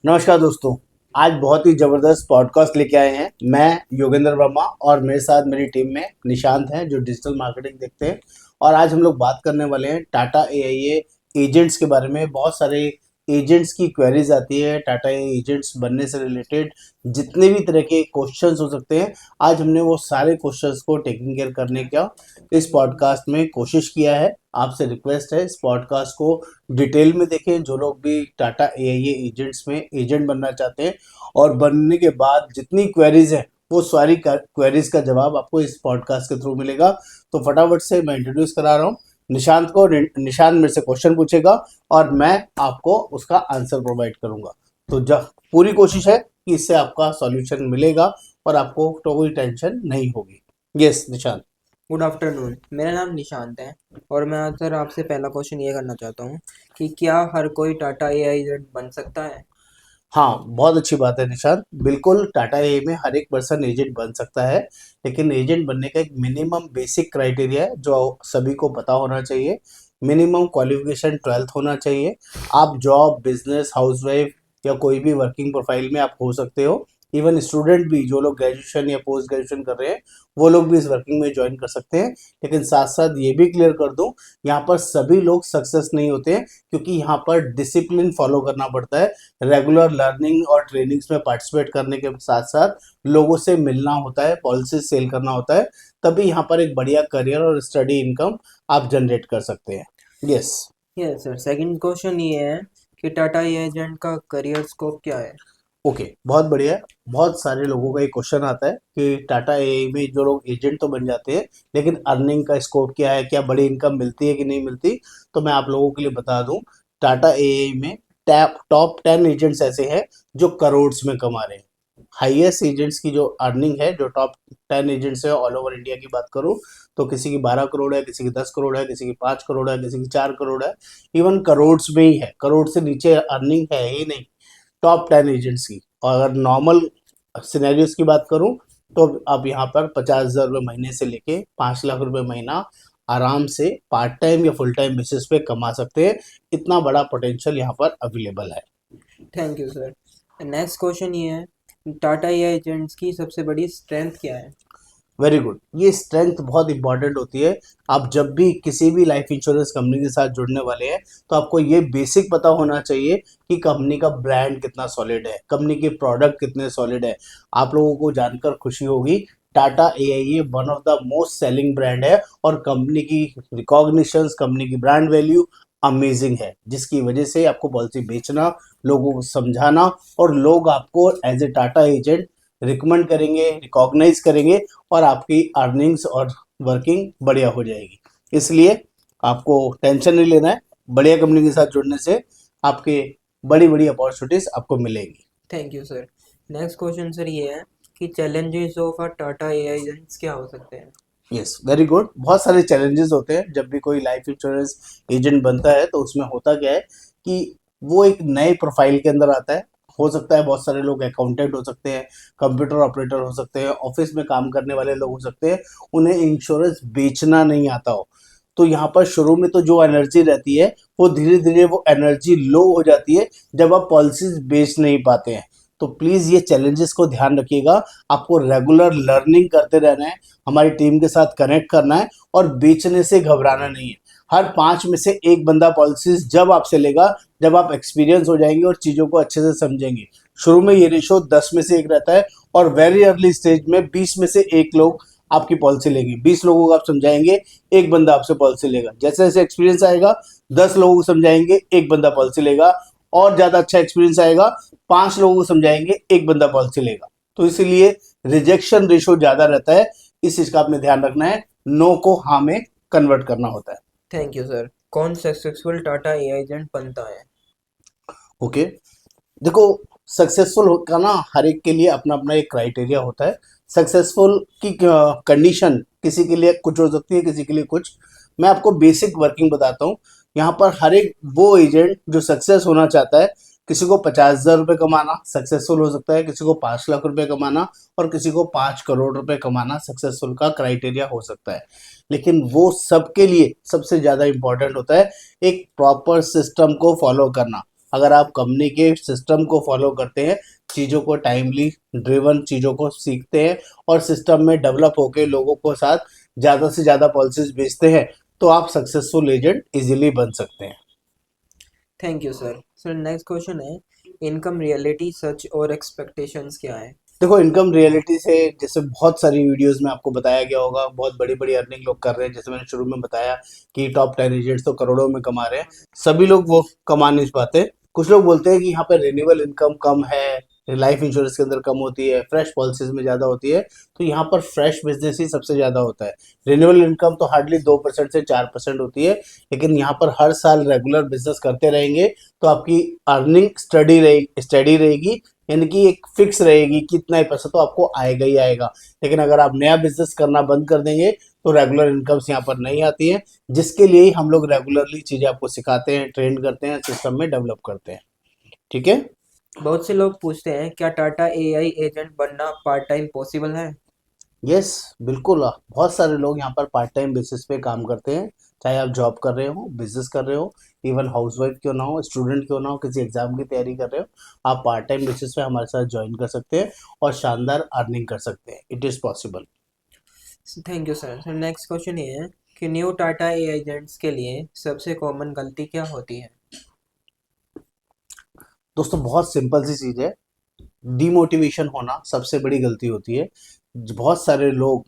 नमस्कार दोस्तों। आज बहुत ही ज़बरदस्त पॉडकास्ट लेके आए हैं। मैं योगेंद्र वर्मा और मेरे साथ मेरी टीम में निशांत हैं जो डिजिटल मार्केटिंग देखते हैं। और आज हम लोग बात करने वाले हैं टाटा एआईए एजेंट्स के बारे में। बहुत सारे एजेंट्स की क्वेरीज आती है टाटा एआई एजेंट्स बनने से रिलेटेड। जितने भी तरह के क्वेश्चंस हो सकते हैं, आज हमने वो सारे क्वेश्चंस को टेकिंग केयर करने का इस पॉडकास्ट में कोशिश किया है। आपसे रिक्वेस्ट है इस पॉडकास्ट को डिटेल में देखें। जो लोग भी टाटा एआईए एजेंट्स में एजेंट बनना चाहते हैं और बनने के बाद जितनी क्वेरीज हैं वो सारी क्वेरीज का जवाब आपको इस पॉडकास्ट के थ्रू मिलेगा। तो फटाफट से मैं इंट्रोड्यूस करा रहा हूँ निशांत को। निशांत मेरे से क्वेश्चन पूछेगा और मैं आपको उसका आंसर प्रोवाइड करूंगा। तो जब पूरी कोशिश है कि इससे आपका सॉल्यूशन मिलेगा और आपको तो कोई टेंशन नहीं होगी। यस निशांत। Good afternoon. मेरा नाम निशांत है और मैं सर आपसे पहला क्वेश्चन ये करना चाहता हूँ कि क्या हर कोई टाटा एआई एजेंट बन सकता है? हाँ, बहुत अच्छी बात है निशांत। बिल्कुल टाटा ए में हर एक पर्सन एजेंट बन सकता है, लेकिन एजेंट बनने का एक मिनिमम बेसिक क्राइटेरिया है जो सभी को पता होना चाहिए। मिनिमम क्वालिफिकेशन 12th होना चाहिए। आप जॉब, बिजनेस, हाउसवाइफ या कोई भी वर्किंग प्रोफाइल में आप हो सकते हो। इवन स्टूडेंट भी, जो लोग ग्रेजुएशन या पोस्ट ग्रेजुएशन कर रहे हैं, वो लोग भी इस वर्किंग में ज्वाइन कर सकते हैं। लेकिन साथ साथ ये भी क्लियर कर दूं, यहाँ पर सभी लोग सक्सेस नहीं होते हैं, क्योंकि यहाँ पर डिसिप्लिन फॉलो करना पड़ता है। रेगुलर लर्निंग और ट्रेनिंग्स में पार्टिसिपेट करने के साथ साथ लोगों से मिलना होता है, पॉलिसी सेल करना होता है। तभी यहाँ पर एक बढ़िया करियर और स्टडी इनकम आप जनरेट कर सकते हैं। Yes. Yes sir. Second question ये है कि टाटा एआई एजेंट का करियर स्कोप क्या है? ओके, बहुत बढ़िया। बहुत सारे लोगों का एक क्वेश्चन आता है कि टाटा एआई में जो लोग एजेंट तो बन जाते हैं, लेकिन अर्निंग का स्कोप क्या है, क्या बड़ी इनकम मिलती है कि नहीं मिलती। तो मैं आप लोगों के लिए बता दूं, टाटा एआई में टॉप 10 एजेंट्स ऐसे हैं जो करोड्स में कमा रहे हैं। हाईएस्ट एजेंट्स की जो अर्निंग है, जो टॉप 10 एजेंट्स है ऑल ओवर इंडिया की बात करूं, तो किसी की 12 करोड़ है, किसी की 10 करोड़ है, किसी की 5 करोड़ है, किसी की 4 करोड़ है। इवन करोड्स में ही है, करोड़ से नीचे अर्निंग है ही नहीं टॉप 10 एजेंट्स की। और अगर नॉर्मल सिनेरियोस की बात करूं, तो आप यहाँ पर 50,000 रुपये महीने से लेके 5 लाख रुपए महीना आराम से पार्ट टाइम या फुल टाइम बेसिस पे कमा सकते हैं। इतना बड़ा पोटेंशियल यहाँ पर अवेलेबल है। Thank you sir. Next question ये है, टाटा एआई एजेंट्स की सबसे बड़ी स्ट्रेंथ क्या है? Very good. ये स्ट्रेंथ बहुत इंपॉर्टेंट होती है। आप जब भी किसी भी लाइफ इंश्योरेंस कंपनी के साथ जुड़ने वाले हैं, तो आपको ये बेसिक पता होना चाहिए कि कंपनी का ब्रांड कितना सॉलिड है, कंपनी के प्रोडक्ट कितने सॉलिड है। आप लोगों को जानकर खुशी होगी, Tata AIA one of the most selling brand है और कंपनी की रिकॉग्निशंस, कंपनी की ब्रांड वैल्यू अमेजिंग है, जिसकी वजह से आपको पॉलिसी बेचना, लोगों को समझाना और लोग आपको as a Tata agent recommend करेंगे, रिकॉग्नाइज करेंगे और आपकी अर्निंग्स और वर्किंग बढ़िया हो जाएगी। इसलिए आपको टेंशन नहीं लेना है। बढ़िया कंपनी के साथ जुड़ने से आपके बड़ी बड़ी अपॉर्चुनिटीज आपको मिलेगी। Thank you sir. Next question sir ये है कि challenges of a Tata AI agents क्या हो सकते हैं? Yes, very good. बहुत सारे चैलेंजेस होते हैं जब भी कोई लाइफ इंश्योरेंस एजेंट बनता है। तो उसमें होता क्या है कि वो एक नए प्रोफाइल के अंदर आता है। हो सकता है बहुत सारे लोग अकाउंटेंट हो सकते हैं, कंप्यूटर ऑपरेटर हो सकते हैं, ऑफिस में काम करने वाले लोग हो सकते हैं, उन्हें इंश्योरेंस बेचना नहीं आता हो। तो यहाँ पर शुरू में तो जो एनर्जी रहती है, वो धीरे धीरे वो एनर्जी लो हो जाती है जब आप पॉलिसीज बेच नहीं पाते हैं। तो प्लीज़ ये चैलेंजेस को ध्यान रखिएगा। आपको रेगुलर लर्निंग करते रहना है, हमारी टीम के साथ कनेक्ट करना है और बेचने से घबराना नहीं है। हर 5 में से एक बंदा पॉलिसीज जब आपसे लेगा जब आप एक्सपीरियंस हो जाएंगे और चीज़ों को अच्छे से समझेंगे। शुरू में ये रेशो 10 में से 1 रहता है और वेरी अर्ली स्टेज में 20 में से 1 लोग आपकी पॉलिसी लेंगे। 20 लोगों को आप समझाएंगे, एक बंदा आपसे पॉलिसी लेगा। जैसे जैसे एक्सपीरियंस आएगा, 10 लोगों को समझाएंगे, एक बंदा पॉलिसी लेगा। और ज़्यादा अच्छा एक्सपीरियंस आएगा, 5 लोगों को समझाएंगे, एक बंदा पॉलिसी लेगा। तो इसीलिए रिजेक्शन रेशो ज़्यादा रहता है। इस चीज़ का आपने ध्यान रखना है। नो को हाँ में कन्वर्ट करना होता है। Thank you sir. कौन सक्सेसफुल टाटा एआई एजेंट बनता है? ओके, देखो, सक्सेसफुल का ना हर एक के लिए अपना अपना एक क्राइटेरिया होता है। सक्सेसफुल की कंडीशन किसी के लिए कुछ हो सकती है, किसी के लिए कुछ। मैं आपको बेसिक वर्किंग बताता हूँ। यहाँ पर हर एक वो एजेंट जो सक्सेस होना चाहता है, किसी को 50,000 रुपये कमाना सक्सेसफुल हो सकता है, किसी को 5 लाख रुपए कमाना और किसी को 5 करोड़ रुपए कमाना सक्सेसफुल का क्राइटेरिया हो सकता है। लेकिन वो सबके लिए सबसे ज़्यादा इंपॉर्टेंट होता है एक प्रॉपर सिस्टम को फॉलो करना। अगर आप कंपनी के सिस्टम को फॉलो करते हैं, चीज़ों को टाइमली ड्रिवन चीज़ों को सीखते हैं और सिस्टम में डेवलप होके लोगों को साथ ज़्यादा से ज़्यादा पॉलिसीज बेचते हैं, तो आप सक्सेसफुल एजेंट इजीली बन सकते हैं। Thank you sir. Sir next question है, इनकम रियलिटी सच और एक्सपेक्टेशंस क्या है? देखो, इनकम रियलिटी से जैसे बहुत सारी वीडियोस में आपको बताया गया होगा, बहुत बड़ी बड़ी अर्निंग लोग कर रहे हैं। जैसे मैंने शुरू में बताया कि टॉप 10 एजेंट्स तो करोड़ों में कमा रहे हैं। सभी लोग वो कमा नहीं पाते। कुछ लोग बोलते हैं कि यहाँ पे रिन्यूएबल इनकम कम है, लाइफ इंश्योरेंस के अंदर कम होती है, फ्रेश पॉलिसीज में ज़्यादा होती है। तो यहाँ पर फ्रेश बिजनेस ही सबसे ज़्यादा होता है। रिन्यूएबल इनकम तो हार्डली 2% से 4% होती है, लेकिन यहाँ पर हर साल रेगुलर बिजनेस करते रहेंगे तो आपकी अर्निंग स्टडी रहेगी, यानी कि एक फिक्स रहेगी कि इतना ही पैसा तो आपको आएगा ही आएगा। लेकिन अगर आप नया बिजनेस करना बंद कर देंगे तो रेगुलर इनकम्स यहाँ पर नहीं आती हैं, जिसके लिए ही हम लोग रेगुलरली चीज़ें आपको सिखाते हैं, ट्रेन करते हैं, सिस्टम में डेवलप करते हैं। ठीक है। बहुत से लोग पूछते हैं क्या टाटा एआई एजेंट बनना पार्ट टाइम पॉसिबल है? यस, बिल्कुल। बहुत सारे लोग यहाँ पर पार्ट टाइम बेसिस पे काम करते हैं, चाहे आप जॉब कर रहे हो, बिजनेस कर रहे हो, इवन हाउसवाइफ क्यों ना हो, स्टूडेंट क्यों ना हो, किसी एग्जाम की तैयारी कर रहे हो, आप पार्ट टाइम बेसिस पे हमारे साथ ज्वाइन कर सकते हैं और शानदार अर्निंग कर सकते हैं। It is possible. Thank you sir. Sir next question ये है कि न्यू टाटा एआई एजेंट्स के लिए सबसे कॉमन गलती क्या होती है? दोस्तों, बहुत सिंपल सी चीज़ है, डिमोटिवेशन होना सबसे बड़ी गलती होती है। बहुत सारे लोग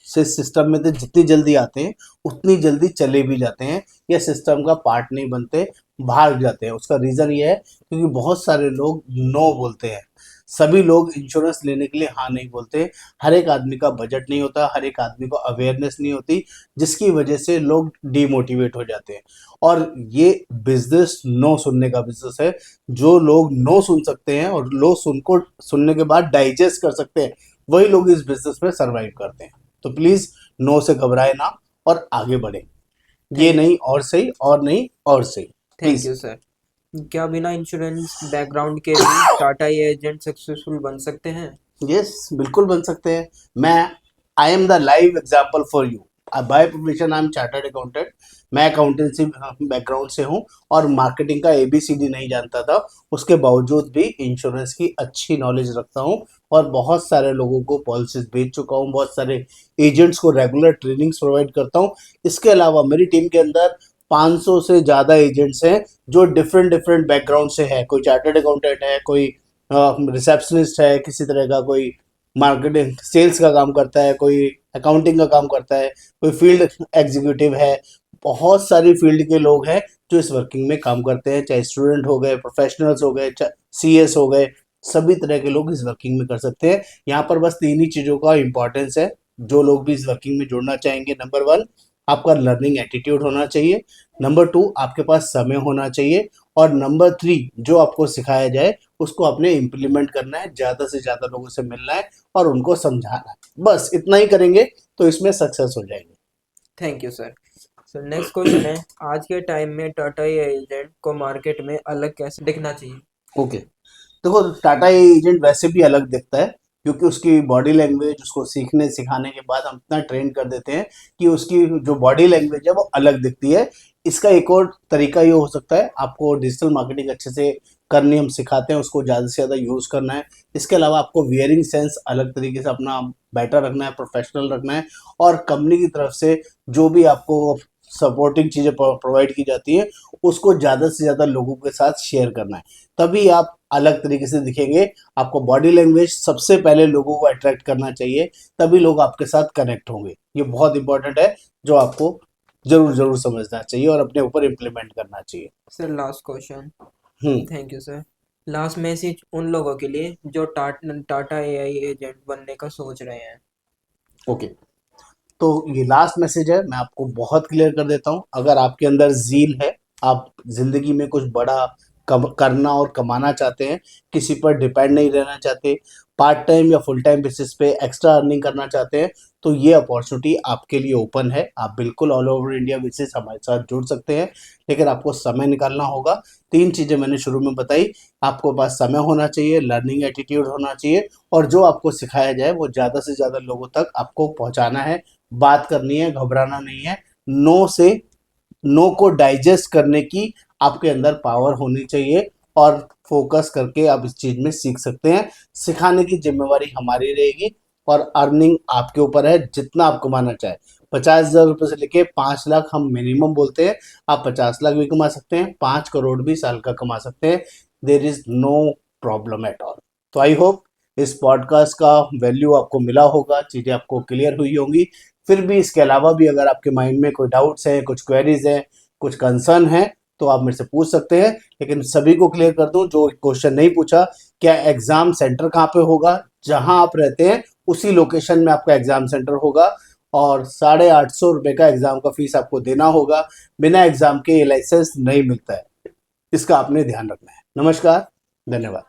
से सिस्टम में तो जितनी जल्दी आते हैं उतनी जल्दी चले भी जाते हैं, या सिस्टम का पार्ट नहीं बनते, भाग जाते हैं। उसका रीज़न ये है क्योंकि बहुत सारे लोग नो बोलते हैं। सभी लोग इंश्योरेंस लेने के लिए हाँ नहीं बोलते। हर एक आदमी का बजट नहीं होता, हर एक आदमी को अवेयरनेस नहीं होती, जिसकी वजह से लोग डिमोटिवेट हो जाते हैं। और ये बिजनेस नो सुनने का बिजनेस है। जो लोग नो सुन सकते हैं और लो सुनने के बाद डाइजेस्ट कर सकते हैं, वही लोग इस बिजनेस में सरवाइव करते हैं। तो प्लीज नो से घबराए ना और आगे बढ़े। ये थैंक नहीं और सही, और नहीं और सही। Thank please. You sir. क्या बिना इंश्योरेंस बैकग्राउंड के भी टाटा एआई एजेंट सक्सेसफुल बन सकते हैं? यस, बिल्कुल बन सकते हैं। मैं I am the live example for you. By profession I am chartered accountant. मैं अकाउंटेंसी बैकग्राउंड से हूँ और मार्केटिंग का एबीसीडी नहीं जानता था। उसके बावजूद भी इंश्योरेंस की अच्छी नॉलेज रखता हूँ और बहुत सारे लोगों को पॉलिसीज बेच चुका हूँ, बहुत सारे एजेंट्स को रेगुलर ट्रेनिंग्स प्रोवाइड करता हूँ। इसके अलावा मेरी टीम के अंदर 500 से ज़्यादा एजेंट्स हैं जो डिफरेंट डिफरेंट बैकग्राउंड से है। कोई चार्टर्ड अकाउंटेंट है, कोई रिसेप्शनिस्ट है, किसी तरह का कोई मार्केटिंग सेल्स का काम करता है, कोई अकाउंटिंग का काम करता है, कोई फील्ड एग्जीक्यूटिव है। बहुत सारी फील्ड के लोग हैं जो इस वर्किंग में काम करते हैं, चाहे स्टूडेंट हो गए, प्रोफेशनल्स हो गए, चाहे सीएस हो गए। सभी तरह के लोग इस वर्किंग में कर सकते हैं। यहाँ पर बस 3 ही चीज़ों का इंपॉर्टेंस है जो लोग भी इस वर्किंग में जुड़ना चाहेंगे। नंबर 1, आपका लर्निंग एटीट्यूड होना चाहिए। नंबर 2, आपके पास समय होना चाहिए। और नंबर 3, जो आपको सिखाया जाए उसको आपने इम्प्लीमेंट करना है, ज़्यादा से ज़्यादा लोगों से मिलना है और उनको समझाना है। बस इतना ही करेंगे तो इसमें सक्सेस हो जाएंगे। Thank you sir. Sir next question है, आज के टाइम में टाटा एआई एजेंट को मार्केट में अलग कैसे दिखना चाहिए? ओके, देखो, टाटा एजेंट वैसे भी अलग दिखता है क्योंकि उसकी बॉडी लैंग्वेज, उसको सीखने सिखाने के बाद हम इतना ट्रेन कर देते हैं कि उसकी जो बॉडी लैंग्वेज है वो अलग दिखती है। इसका एक और तरीका ये हो सकता है, आपको डिजिटल मार्केटिंग अच्छे से करनी हम सिखाते हैं, उसको ज़्यादा से ज़्यादा यूज़ करना है। इसके अलावा आपको वियरिंग सेंस अलग तरीके से अपना बेटर रखना है, प्रोफेशनल रखना है। और कंपनी की तरफ से जो भी आपको सपोर्टिंग चीज़ें प्रोवाइड की जाती है उसको ज़्यादा से ज़्यादा लोगों के साथ शेयर करना है, तभी आप अलग तरीके से दिखेंगे। आपको बॉडी लैंग्वेज सबसे पहले लोगों को अट्रैक्ट करना चाहिए, तभी लोग आपके साथ कनेक्ट होंगे। ये बहुत इंपॉर्टेंट है जो आपको जरूर जरूर समझना चाहिए और अपने ऊपर इम्प्लीमेंट करना चाहिए। Sir last question. Hmm. Thank you sir. Last message उन लोगों के लिए जो टाटा एआई एजेंट बनने का सोच रहे हैं। ओके, तो ये लास्ट मैसेज है, मैं आपको बहुत क्लियर कर देता हूँ। अगर आपके अंदर ज़ील है, आप जिंदगी में कुछ बड़ा करना और कमाना चाहते हैं, किसी पर डिपेंड नहीं रहना चाहते, पार्ट टाइम या फुल टाइम बेसिस पे एक्स्ट्रा अर्निंग करना चाहते हैं, तो ये अपॉर्चुनिटी आपके लिए ओपन है। आप बिल्कुल ऑल ओवर इंडिया बेसिस हमारे साथ जुड़ सकते हैं, लेकिन आपको समय निकालना होगा। 3 चीज़ें मैंने शुरू में बताई। आपको पास समय होना चाहिए, लर्निंग एटीट्यूड होना चाहिए, और जो आपको सिखाया जाए वो ज़्यादा से ज़्यादा लोगों तक आपको पहुँचाना है। बात करनी है, घबराना नहीं है। नो से नो को डाइजेस्ट करने की आपके अंदर पावर होनी चाहिए और फोकस करके आप इस चीज में सीख सकते हैं। सिखाने की जिम्मेवारी हमारी रहेगी और अर्निंग आपके ऊपर है, जितना आप कमाना चाहे। 50,000 रुपये से लेके 5 लाख हम मिनिमम बोलते हैं। आप 50 लाख भी कमा सकते हैं, 5 करोड़ भी साल का कमा सकते हैं। There is no problem at all. तो आई होप इस पॉडकास्ट का वैल्यू आपको मिला होगा, चीज़ें आपको क्लियर हुई होंगी। फिर भी इसके अलावा भी अगर आपके माइंड में कोई डाउट्स हैं, कुछ क्वेरीज हैं, कुछ कंसर्न है, तो आप मेरे से पूछ सकते हैं। लेकिन सभी को क्लियर कर दूं जो क्वेश्चन नहीं पूछा, क्या एग्जाम सेंटर कहाँ पे होगा? जहां आप रहते हैं उसी लोकेशन में आपका एग्जाम सेंटर होगा और 850 रुपये का एग्जाम का फीस आपको देना होगा। बिना एग्जाम के ये लाइसेंस नहीं मिलता है, इसका आपने ध्यान रखना है। नमस्कार, धन्यवाद।